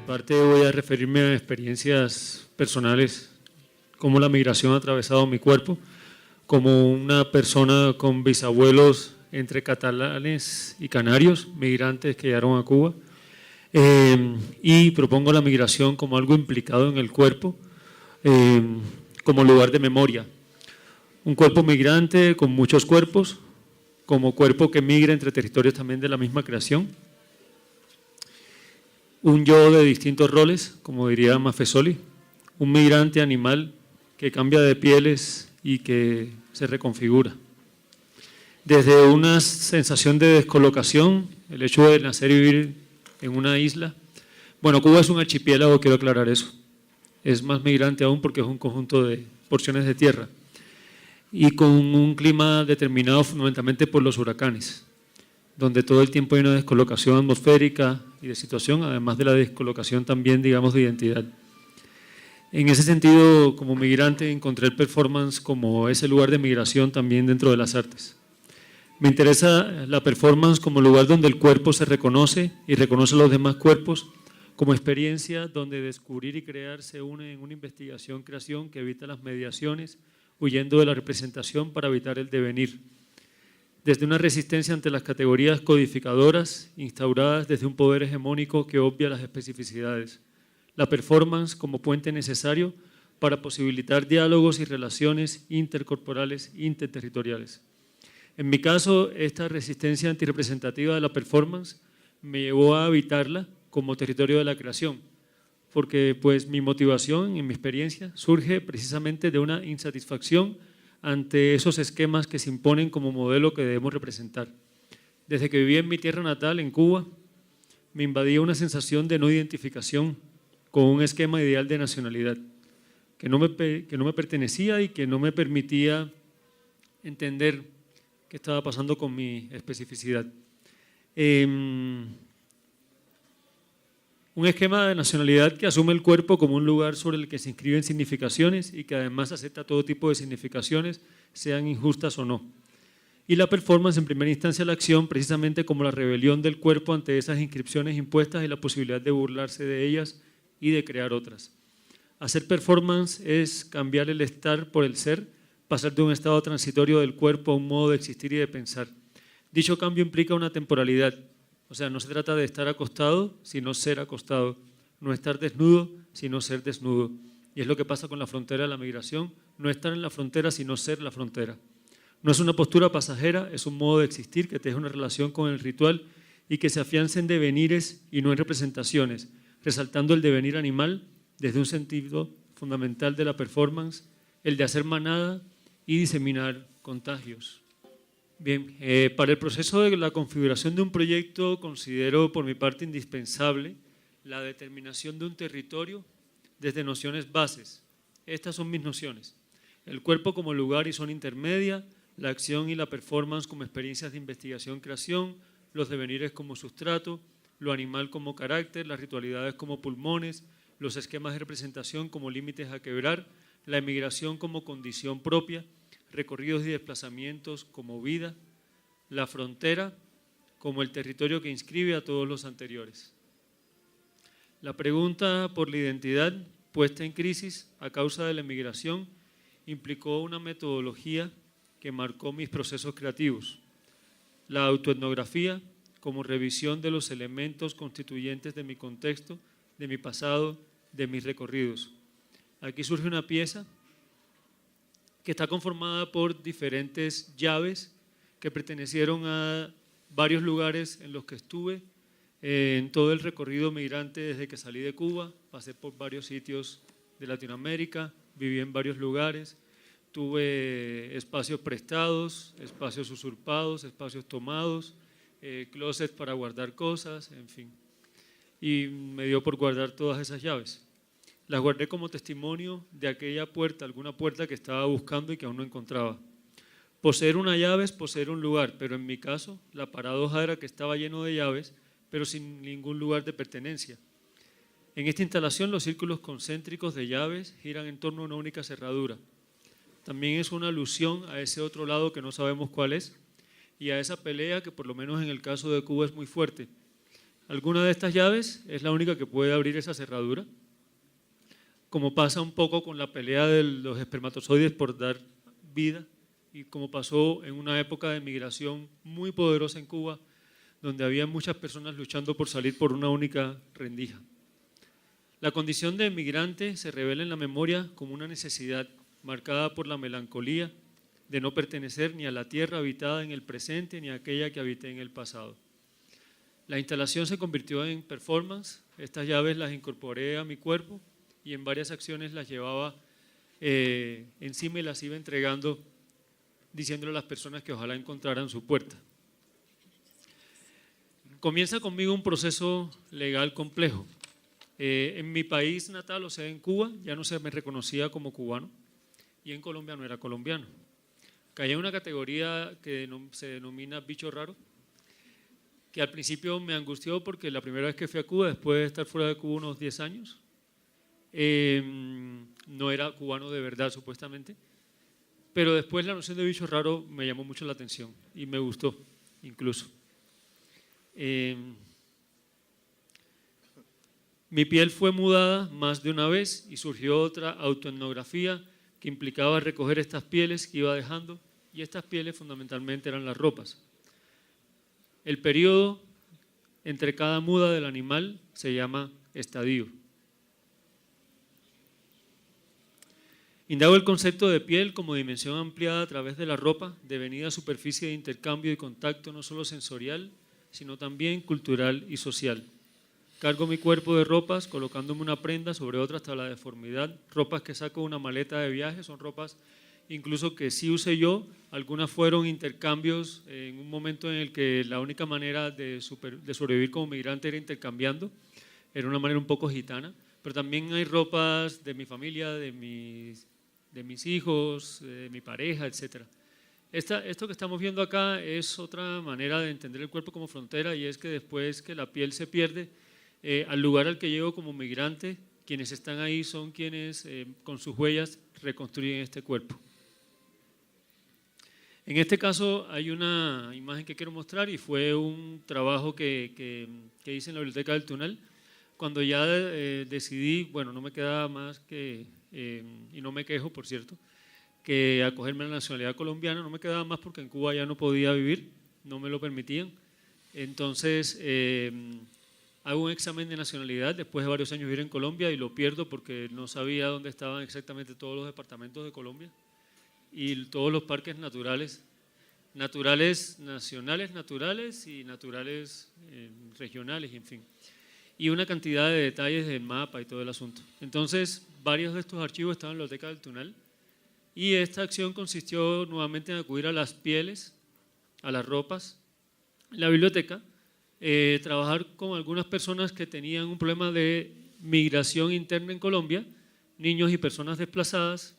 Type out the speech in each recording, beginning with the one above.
parte voy a referirme a experiencias personales, cómo la migración ha atravesado mi cuerpo, como una persona con bisabuelos entre catalanes y canarios, migrantes que llegaron a Cuba, y propongo la migración como algo implicado en el cuerpo, como lugar de memoria. Un cuerpo migrante con muchos cuerpos, como cuerpo que migra entre territorios también de la misma creación. Un yo de distintos roles, como diría Maffesoli, un migrante animal que cambia de pieles y que se reconfigura. Desde una sensación de descolocación, el hecho de nacer y vivir en una isla. Bueno, Cuba es un archipiélago, quiero aclarar eso. Es más migrante aún porque es un conjunto de porciones de tierra y con un clima determinado fundamentalmente por los huracanes, donde todo el tiempo hay una descolocación atmosférica y de situación, además de la descolocación también, digamos, de identidad. En ese sentido, como migrante, encontré el performance como ese lugar de migración también dentro de las artes. Me interesa la performance como lugar donde el cuerpo se reconoce y reconoce a los demás cuerpos, como experiencia donde descubrir y crear se une en una investigación-creación que evita las mediaciones, huyendo de la representación para evitar el devenir. Desde una resistencia ante las categorías codificadoras instauradas desde un poder hegemónico que obvia las especificidades. La performance como puente necesario para posibilitar diálogos y relaciones intercorporales, interterritoriales. En mi caso, esta resistencia antirrepresentativa de la performance me llevó a habitarla como territorio de la creación, porque pues mi motivación, en mi experiencia, surge precisamente de una insatisfacción ante esos esquemas que se imponen como modelo que debemos representar. Desde que viví en mi tierra natal, en Cuba, me invadía una sensación de no identificación con un esquema ideal de nacionalidad, que no me pertenecía y que no me permitía entender qué estaba pasando con mi especificidad. Un esquema de nacionalidad que asume el cuerpo como un lugar sobre el que se inscriben significaciones y que además acepta todo tipo de significaciones, sean injustas o no. Y la performance, en primera instancia, la acción, precisamente como la rebelión del cuerpo ante esas inscripciones impuestas y la posibilidad de burlarse de ellas y de crear otras. Hacer performance es cambiar el estar por el ser, pasar de un estado transitorio del cuerpo a un modo de existir y de pensar. Dicho cambio implica una temporalidad. O sea, no se trata de estar acostado, sino ser acostado. No estar desnudo, sino ser desnudo. Y es lo que pasa con la frontera de la migración. No estar en la frontera, sino ser la frontera. No es una postura pasajera, es un modo de existir que teje una relación con el ritual y que se afianza en devenires y no en representaciones, resaltando el devenir animal desde un sentido fundamental de la performance, el de hacer manada y diseminar contagios. Bien, para el proceso de la configuración de un proyecto considero por mi parte indispensable la determinación de un territorio desde nociones bases. Estas son mis nociones. El cuerpo como lugar y zona intermedia, la acción y la performance como experiencias de investigación-creación, los devenires como sustrato, lo animal como carácter, las ritualidades como pulmones, los esquemas de representación como límites a quebrar, la emigración como condición propia, recorridos y desplazamientos como vida, la frontera como el territorio que inscribe a todos los anteriores. La pregunta por la identidad puesta en crisis a causa de la emigración implicó una metodología que marcó mis procesos creativos. La autoetnografía como revisión de los elementos constituyentes de mi contexto, de mi pasado, de mis recorridos. Aquí surge una pieza que está conformada por diferentes llaves que pertenecieron a varios lugares en los que estuve en todo el recorrido migrante desde que salí de Cuba. Pasé por varios sitios de Latinoamérica, viví en varios lugares, tuve espacios prestados, espacios usurpados, espacios tomados, closets para guardar cosas, en fin. Y me dio por guardar todas esas llaves. Las guardé como testimonio de aquella puerta, alguna puerta que estaba buscando y que aún no encontraba. Poseer una llave es poseer un lugar, pero en mi caso la paradoja era que estaba lleno de llaves, pero sin ningún lugar de pertenencia. En esta instalación los círculos concéntricos de llaves giran en torno a una única cerradura. También es una alusión a ese otro lado que no sabemos cuál es y a esa pelea que por lo menos en el caso de Cuba es muy fuerte. Alguna de estas llaves es la única que puede abrir esa cerradura, como pasa un poco con la pelea de los espermatozoides por dar vida y como pasó en una época de migración muy poderosa en Cuba, donde había muchas personas luchando por salir por una única rendija. La condición de migrante se revela en la memoria como una necesidad marcada por la melancolía de no pertenecer ni a la tierra habitada en el presente ni a aquella que habité en el pasado. La instalación se convirtió en performance, estas llaves las incorporé a mi cuerpo y en varias acciones las llevaba encima y las iba entregando, diciéndole a las personas que ojalá encontraran su puerta. Comienza conmigo un proceso legal complejo. En mi país natal, o sea en Cuba, ya no se me reconocía como cubano y en Colombia no era colombiano. Caí en una categoría que se denomina bicho raro, que al principio me angustió porque la primera vez que fui a Cuba, después de estar fuera de Cuba unos 10 años, no era cubano de verdad supuestamente, pero después la noción de bicho raro me llamó mucho la atención y me gustó incluso. Mi piel fue mudada más de una vez y surgió otra autoetnografía que implicaba recoger estas pieles que iba dejando, y estas pieles fundamentalmente eran las ropas. El periodo entre cada muda del animal se llama estadio. Indago el concepto de piel como dimensión ampliada a través de la ropa, devenida superficie de intercambio y contacto no solo sensorial, sino también cultural y social. Cargo mi cuerpo de ropas, colocándome una prenda sobre otra hasta la deformidad, ropas que saco de una maleta de viaje, son ropas incluso que sí usé yo, algunas fueron intercambios en un momento en el que la única manera de sobrevivir como migrante era intercambiando, era una manera un poco gitana, pero también hay ropas de mi familia, de mis hijos, de mi pareja, etc. Esto que estamos viendo acá es otra manera de entender el cuerpo como frontera, y es que después que la piel se pierde, al lugar al que llego como migrante, quienes están ahí son quienes con sus huellas reconstruyen este cuerpo. En este caso hay una imagen que quiero mostrar y fue un trabajo que hice en la Biblioteca del Tunal, cuando ya decidí, bueno, no me quedaba más que, y no me quejo por cierto, que acogerme a la nacionalidad colombiana, no me quedaba más porque en Cuba ya no podía vivir, no me lo permitían. Entonces hago un examen de nacionalidad después de varios años vivir en Colombia y lo pierdo porque no sabía dónde estaban exactamente todos los departamentos de Colombia y todos los parques naturales, nacionales naturales y naturales regionales, en fin. Y una cantidad de detalles del mapa y todo el asunto. Entonces, varios de estos archivos estaban en la Biblioteca del Tunal y esta acción consistió nuevamente en acudir a las pieles, a las ropas, en la biblioteca, trabajar con algunas personas que tenían un problema de migración interna en Colombia, niños y personas desplazadas,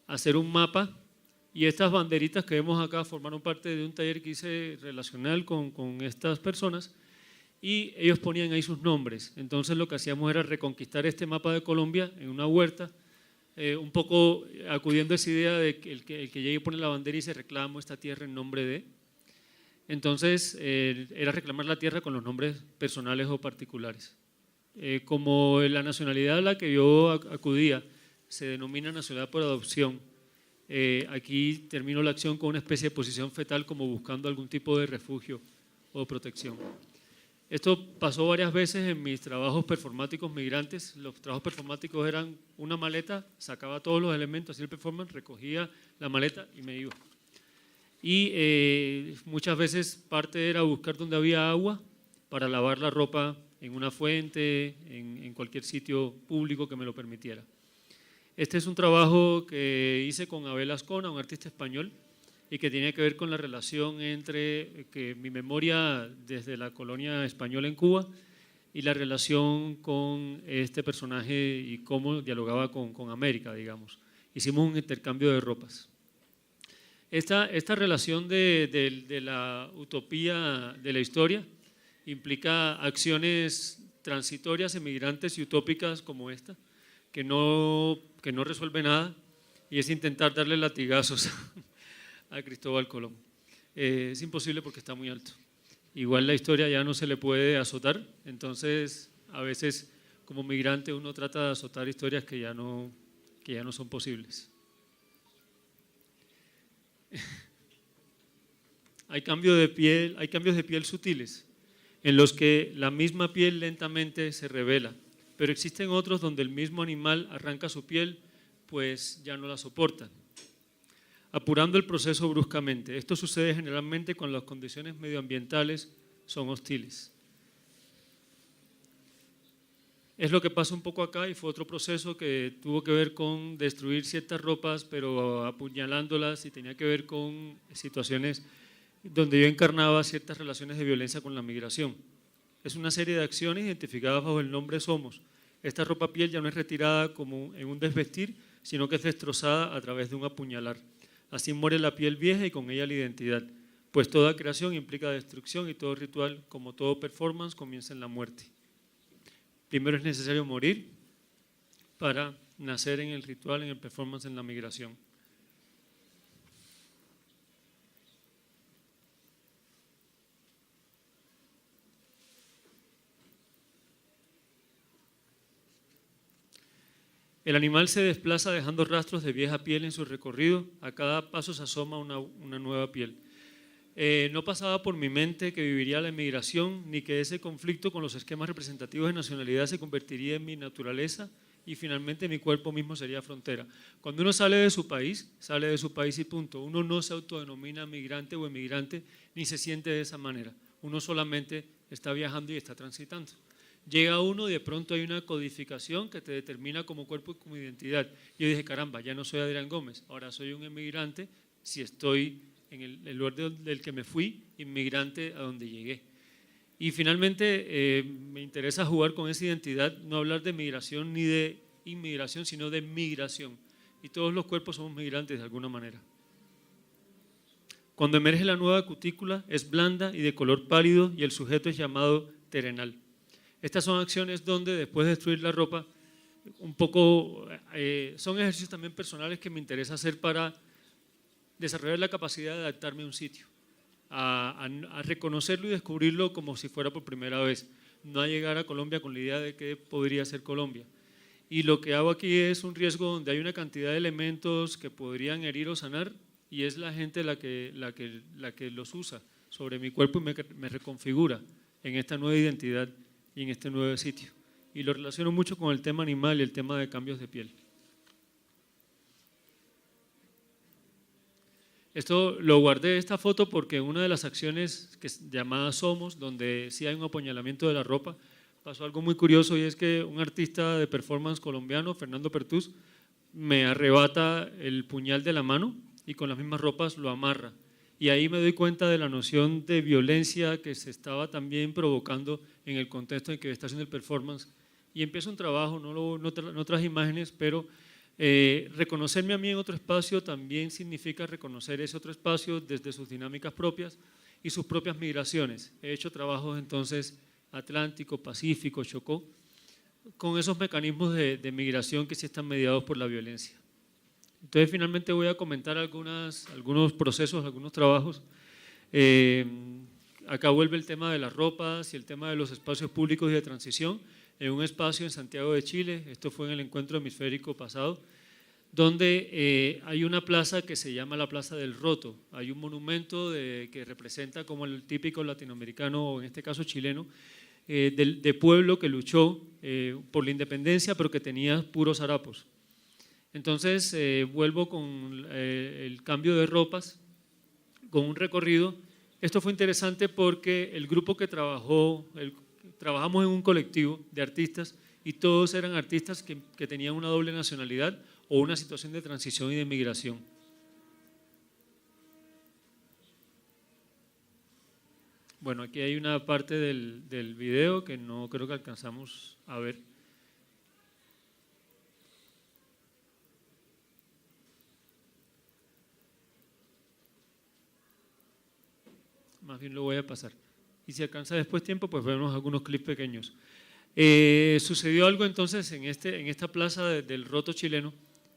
hacer un mapa, y estas banderitas que vemos acá formaron parte de un taller que hice relacional con estas personas, y ellos ponían ahí sus nombres. Entonces lo que hacíamos era reconquistar este mapa de Colombia en una huerta, un poco acudiendo a esa idea de que el que llegue y pone la bandera y se reclama esta tierra en nombre de. Entonces era reclamar la tierra con los nombres personales o particulares. Como la nacionalidad a la que yo acudía se denomina nacionalidad por adopción, aquí termino la acción con una especie de posición fetal como buscando algún tipo de refugio o protección. Esto pasó varias veces en mis trabajos performáticos migrantes. Los trabajos performáticos eran una maleta, sacaba todos los elementos, hacía el performance, recogía la maleta y me iba. Y muchas veces parte era buscar donde había agua para lavar la ropa en una fuente, en cualquier sitio público que me lo permitiera. Este es un trabajo que hice con Abel Azcona, un artista español, y que tiene que ver con la relación entre mi memoria desde la colonia española en Cuba y la relación con este personaje y cómo dialogaba con América, digamos. Hicimos un intercambio de ropas. Esta relación de la utopía de la historia implica acciones transitorias, emigrantes y utópicas como esta, que no resuelve nada, y es intentar darle latigazos a Cristóbal Colón. Es imposible porque está muy alto. igual la historia ya no se le puede azotar, entonces a veces como migrante uno trata de azotar historias que ya no son posibles. Hay cambios de piel sutiles, en los que la misma piel lentamente se revela, pero existen otros donde el mismo animal arranca su piel, pues ya no la soporta, apurando el proceso bruscamente. Esto sucede generalmente cuando las condiciones medioambientales son hostiles. Es lo que pasa un poco acá y fue otro proceso que tuvo que ver con destruir ciertas ropas, pero apuñalándolas, y tenía que ver con situaciones donde yo encarnaba ciertas relaciones de violencia con la migración. Es una serie de acciones identificadas bajo el nombre Somos. Esta ropa piel ya no es retirada como en un desvestir, sino que es destrozada a través de un apuñalar. Así muere la piel vieja y con ella la identidad, pues toda creación implica destrucción y todo ritual, como todo performance, comienza en la muerte. Primero es necesario morir para nacer en el ritual, en el performance, en la migración. El animal se desplaza dejando rastros de vieja piel en su recorrido, a cada paso se asoma una nueva piel. No pasaba por mi mente que viviría la emigración, ni que ese conflicto con los esquemas representativos de nacionalidad se convertiría en mi naturaleza y finalmente mi cuerpo mismo sería frontera. Cuando uno sale de su país y punto. Uno no se autodenomina migrante o emigrante, ni se siente de esa manera. Uno solamente está viajando y está transitando. Llega uno y de pronto hay una codificación que te determina como cuerpo y como identidad. Yo dije, caramba, ya no soy Adrián Gómez, ahora soy un emigrante si estoy en el lugar del que me fui, inmigrante a donde llegué. Y finalmente me interesa jugar con esa identidad, no hablar de migración ni de inmigración, sino de migración. Y todos los cuerpos somos migrantes de alguna manera. Cuando emerge la nueva cutícula es blanda y de color pálido y el sujeto es llamado terenal. Estas son acciones donde después de destruir la ropa, un poco son ejercicios también personales que me interesa hacer para desarrollar la capacidad de adaptarme a un sitio, a reconocerlo y descubrirlo como si fuera por primera vez, no a llegar a Colombia con la idea de que podría ser Colombia. Y lo que hago aquí es un riesgo donde hay una cantidad de elementos que podrían herir o sanar y es la gente la que los usa sobre mi cuerpo y me reconfigura en esta nueva identidad y en este nuevo sitio. Y lo relaciono mucho con el tema animal y el tema de cambios de piel. Esto lo guardé, esta foto, porque una de las acciones llamadas Somos, donde sí hay un apuñalamiento de la ropa, pasó algo muy curioso y es que un artista de performance colombiano, Fernando Pertús, me arrebata el puñal de la mano y con las mismas ropas lo amarra. Y ahí me doy cuenta de la noción de violencia que se estaba también provocando en el contexto en que está haciendo el performance. Y empiezo un trabajo, no traje imágenes, pero reconocerme a mí en otro espacio también significa reconocer ese otro espacio desde sus dinámicas propias y sus propias migraciones. He hecho trabajos entonces Atlántico, Pacífico, Chocó, con esos mecanismos de migración que sí están mediados por la violencia. Entonces finalmente voy a comentar algunos procesos, algunos trabajos. Acá vuelve el tema de las ropas y el tema de los espacios públicos y de transición en un espacio en Santiago de Chile, esto fue en el encuentro hemisférico pasado, donde hay una plaza que se llama la Plaza del Roto. Hay un monumento que representa como el típico latinoamericano, o en este caso chileno, de pueblo que luchó por la independencia, pero que tenía puros harapos. Entonces vuelvo con el cambio de ropas, con un recorrido. Esto fue interesante porque el grupo que trabajamos en un colectivo de artistas y todos eran artistas que tenían una doble nacionalidad o una situación de transición y de migración. Bueno, aquí hay una parte del video que no creo que alcanzamos a ver. Más bien lo voy a pasar. Y si alcanza después tiempo, pues vemos algunos clips pequeños. Sucedió algo entonces en esta plaza del Roto chileno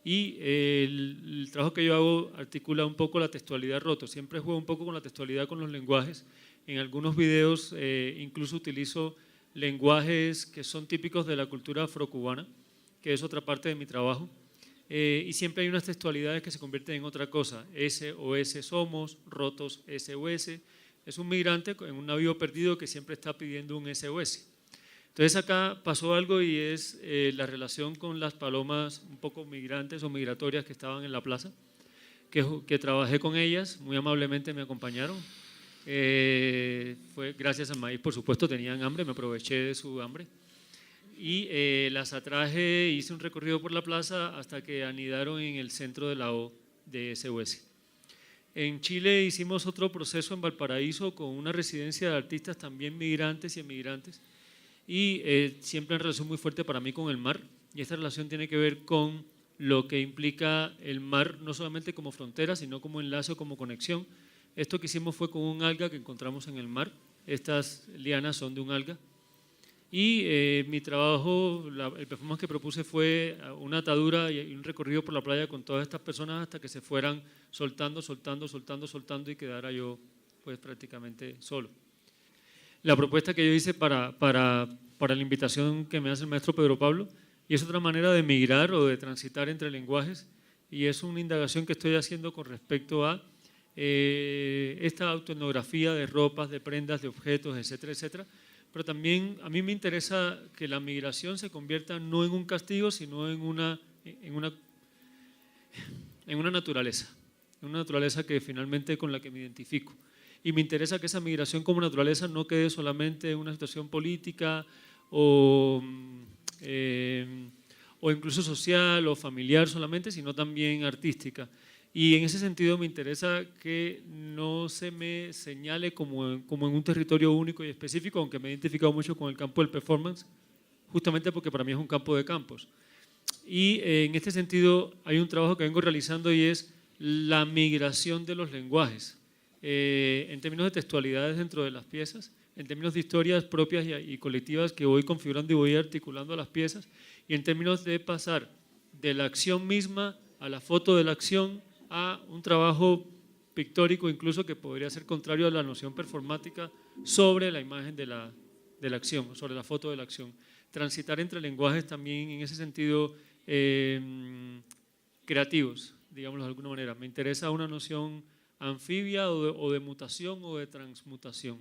y el trabajo que yo hago articula un poco la textualidad roto. Siempre juego un poco con la textualidad, con los lenguajes. En algunos videos incluso utilizo lenguajes que son típicos de la cultura afrocubana, que es otra parte de mi trabajo. Y siempre hay unas textualidades que se convierten en otra cosa. SOS somos, rotos SOS. Es un migrante en un navío perdido que siempre está pidiendo un SOS. Entonces acá pasó algo y es la relación con las palomas un poco migrantes o migratorias que estaban en la plaza, que trabajé con ellas, muy amablemente me acompañaron. Fue gracias al maíz, por supuesto, tenían hambre, me aproveché de su hambre. Y las atraje, hice un recorrido por la plaza hasta que anidaron en el centro de la O de SOS. En Chile hicimos otro proceso en Valparaíso con una residencia de artistas también migrantes y emigrantes, y siempre en relación muy fuerte para mí con el mar, y esta relación tiene que ver con lo que implica el mar, no solamente como frontera, sino como enlace o como conexión. Esto que hicimos fue con un alga que encontramos en el mar, estas lianas son de un alga, y mi trabajo, el performance que propuse fue una atadura y un recorrido por la playa con todas estas personas hasta que se fueran soltando, soltando, soltando, soltando y quedara yo pues prácticamente solo. La propuesta que yo hice para la invitación que me hace el maestro Pedro Pablo, y es otra manera de migrar o de transitar entre lenguajes, y es una indagación que estoy haciendo con respecto a esta autoetnografía de ropas, de prendas, de objetos, etcétera, etcétera. Pero también a mí me interesa que la migración se convierta no en un castigo, sino en una naturaleza que finalmente con la que me identifico. Y me interesa que esa migración como naturaleza no quede solamente en una situación política o incluso social o familiar solamente, sino también artística. Y en ese sentido me interesa que no se me señale como en un territorio único y específico, aunque me he identificado mucho con el campo del performance, justamente porque para mí es un campo de campos. Y en este sentido hay un trabajo que vengo realizando y es la migración de los lenguajes, en términos de textualidades dentro de las piezas, en términos de historias propias y colectivas que voy configurando y voy articulando a las piezas, y en términos de pasar de la acción misma a la foto de la acción, a un trabajo pictórico incluso que podría ser contrario a la noción performática sobre la imagen de la acción, sobre la foto de la acción. Transitar entre lenguajes también en ese sentido creativos, digámoslo de alguna manera. Me interesa una noción anfibia o de mutación o de transmutación.